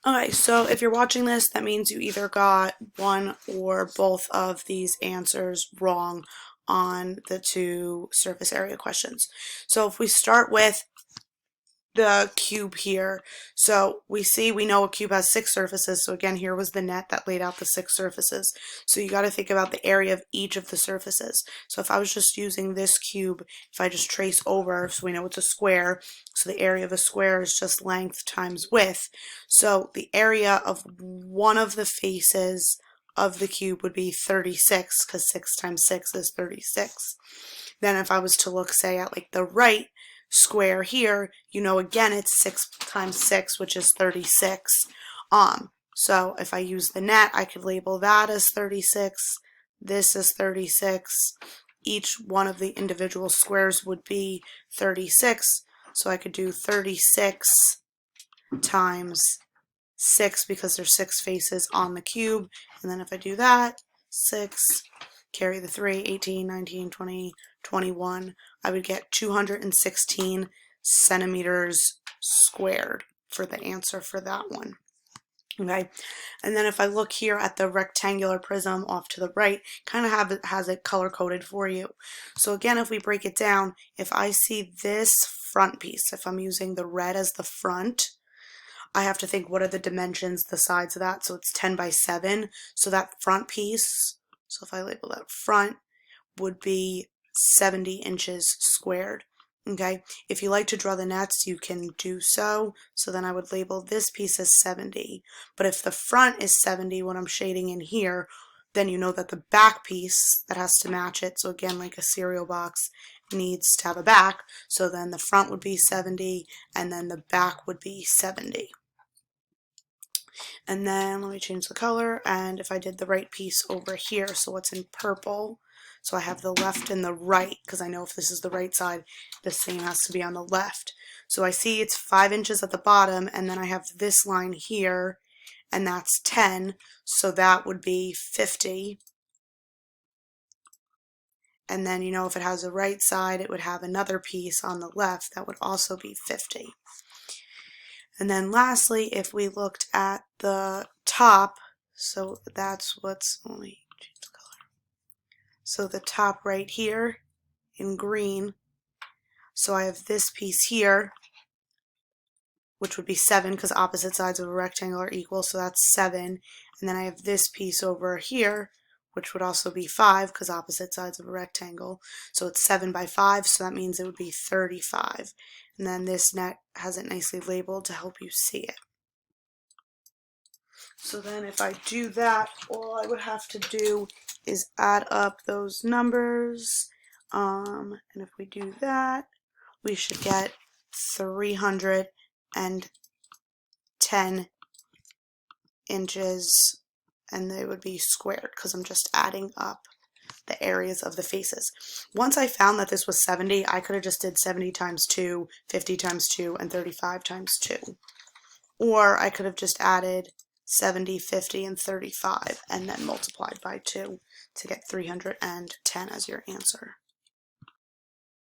Okay, so if you're watching this, that means you either got one or both of these answers wrong on the two surface area questions. So if we start with the cube here, so we know a cube has 6 surfaces. So again, here was the net that laid out the 6 surfaces. So you got to think about the area of each of the surfaces. So if I was just using this cube, if I just trace over, so we know it's a square, so the area of a square is just length times width. So the area of one of the faces of the cube would be 36, because 6 times 6 is 36. Then if I was to look, say, at like the right square here, again, it's 6 times 6, which is 36. So if I use the net, I could label that as 36. This is 36. Each one of the individual squares would be 36. So I could do 36 times 6 because there's 6 faces on the cube. And then if I do that, 6, carry the 3, 18, 19, 20, 21, I would get 216 centimeters squared for the answer for that one. Okay, and then if I look here at the rectangular prism off to the right, kind of has it color coded for you. So again, if we break it down, if I see this front piece, if I'm using the red as the front, I have to think, what are the dimensions, the sides of that? So it's 10 by 7. So that front piece, so if I label that front, would be 70 inches squared. Okay, if you like to draw the nets, you can do so. So then I would label this piece as 70. But if the front is 70 when I'm shading in here, then you know that the back piece that has to match it, so again, like a cereal box, needs to have a back. So then the front would be 70, and then the back would be 70. And then let me change the color, and if I did the right piece over here, so what's in purple, so I have the left and the right, because I know if this is the right side, the same has to be on the left. So I see it's 5 inches at the bottom, and then I have this line here, and that's 10, so that would be 50. And then, if it has a right side, it would have another piece on the left that would also be 50. And then lastly, if we looked at the top, so that's what's, let me change the color. So the top right here in green, so I have this piece here, which would be 7 because opposite sides of a rectangle are equal, so that's 7. And then I have this piece over here, which would also be 5 because opposite sides of a rectangle. So it's 7 by 5, so that means it would be 35. And then this net has it nicely labeled to help you see it. So then if I do that, all I would have to do is add up those numbers. And if we do that, we should get 310 inches, and they would be squared because I'm just adding up the areas of the faces. Once I found that this was 70, I could have just did 70 times 2, 50 times 2, and 35 times 2. Or I could have just added 70, 50, and 35, and then multiplied by 2 to get 310 as your answer.